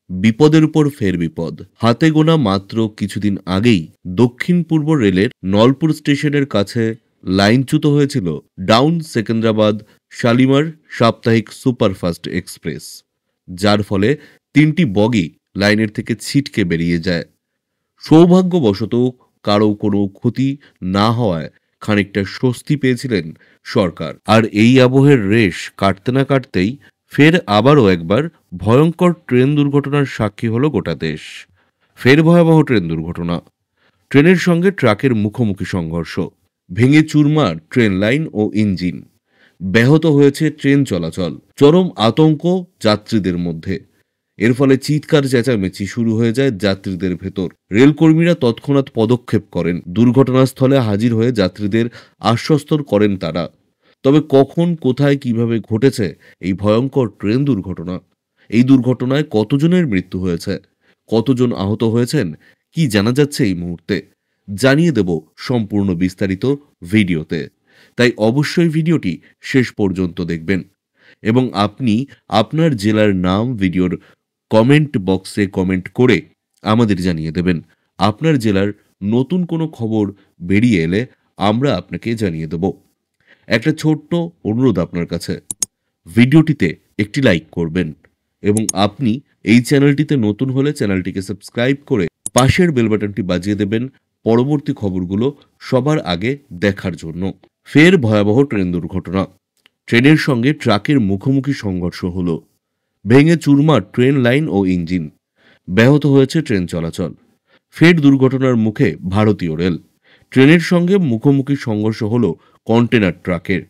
বিপদের উপর ফের বিপদ। হাতে গোনা মাত্র কিছুদিন আগেই দক্ষিণ পূর্ব রেলের নলপুর স্টেশনের কাছে লাইনচ্যুত হয়েছিল ডাউন সেকেন্দ্রাবাদ শালিমার সাপ্তাহিক সুপারফাস্ট এক্সপ্রেস, যার ফলে 3টি বগি লাইনের থেকে ছিটকে বেরিয়ে যায়। সৌভাগ্যবশত কারো কোনো ক্ষতি না হওয়ায় খানিকটা স্বস্তি পেয়েছিলেন সরকার। আর এই আবহের রেশ কাটতে না কাটতেই ফের আবারও একবার ভয়ঙ্কর ট্রেন দুর্ঘটনার সাক্ষী হলো গোটা দেশ। ফের ভয়াবহ ট্রেন দুর্ঘটনা। ট্রেনের সঙ্গে ট্রাকের মুখোমুখি সংঘর্ষ, ভেঙে চুরমার ট্রেন লাইন ও ইঞ্জিন, ব্যাহত হয়েছে ট্রেন চলাচল। চরম আতঙ্ক যাত্রীদের মধ্যে। এর ফলে চিৎকার চেঁচামেচি শুরু হয়ে যায় যাত্রীদের ভেতর। রেলকর্মীরা তৎক্ষণাৎ পদক্ষেপ করেন, দুর্ঘটনাস্থলে হাজির হয়ে যাত্রীদের আশ্বস্ত করেন তারা। তবে কখন, কোথায়, কিভাবে ঘটেছে এই ভয়ঙ্কর ট্রেন দুর্ঘটনা? এই দুর্ঘটনায় কতজনের মৃত্যু হয়েছে, কতজন আহত হয়েছেন, কি জানা যাচ্ছে এই মুহূর্তে? জানিয়ে দেব সম্পূর্ণ বিস্তারিত ভিডিওতে। তাই অবশ্যই ভিডিওটি শেষ পর্যন্ত দেখবেন এবং আপনি আপনার জেলার নাম ভিডিওর কমেন্ট বক্সে কমেন্ট করে আমাদের জানিয়ে দেবেন। আপনার জেলার নতুন কোনো খবর বেরিয়ে এলে আমরা আপনাকে জানিয়ে দেব। একটা ছোট্ট অনুরোধ আপনার কাছে, ভিডিওটিতে একটি লাইক করবেন এবং আপনি এই চ্যানেলটিতে নতুন হলে চ্যানেলটিকে সাবস্ক্রাইব করে পাশের বেল বাটনটি বাজিয়ে দেবেন পরবর্তী খবরগুলো সবার আগে দেখার জন্য। ফের ভয়াবহ ট্রেন দুর্ঘটনা। ট্রেনের সঙ্গে ট্রাকের মুখোমুখি সংঘর্ষ হলো, ভেঙে চুরমার ট্রেন লাইন ও ইঞ্জিন, ব্যাহত হয়েছে ট্রেন চলাচল। ফের দুর্ঘটনার মুখে ভারতীয় রেল। ট্রেনের সঙ্গে মুখোমুখি সংঘর্ষ হলো কন্টেনার ট্রাকের।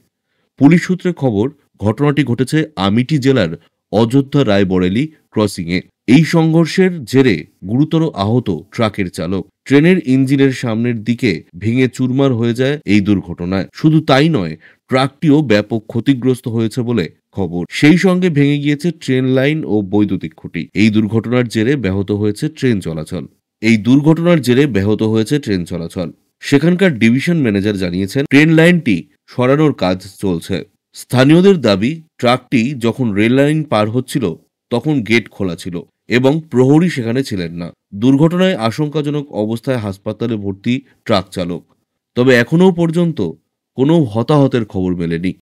পুলিশ সূত্রে খবর, ঘটনাটি ঘটেছে আমিটি জেলার অযোধ্যা রায়বরেলি ক্রসিংয়ে। এই সংঘর্ষের জেরে গুরুতর আহত ট্রাকের চালক। ট্রেনের ইঞ্জিনের সামনের দিকে ভেঙে চুরমার হয়ে যায় এই দুর্ঘটনায়। শুধু তাই নয়, ট্রাকটিও ব্যাপক ক্ষতিগ্রস্ত হয়েছে বলে খবর। সেই সঙ্গে ভেঙে গিয়েছে ট্রেন লাইন ও বৈদ্যুতিক খুঁটি। এই দুর্ঘটনার জেরে ব্যাহত হয়েছে ট্রেন চলাচল। সেখানকার ডিভিশন ম্যানেজার জানিয়েছেন, ট্রেন লাইনটি সরানোর কাজ চলছে। স্থানীয়দের দাবি, ট্রাকটি যখন রেল লাইন পার হচ্ছিল তখন গেট খোলা ছিল এবং প্রহরী সেখানে ছিলেন না। দুর্ঘটনায় আশঙ্কাজনক অবস্থায় হাসপাতালে ভর্তি ট্রাক চালক। তবে এখনও পর্যন্ত কোনো হতাহতের খবর মেলেনি।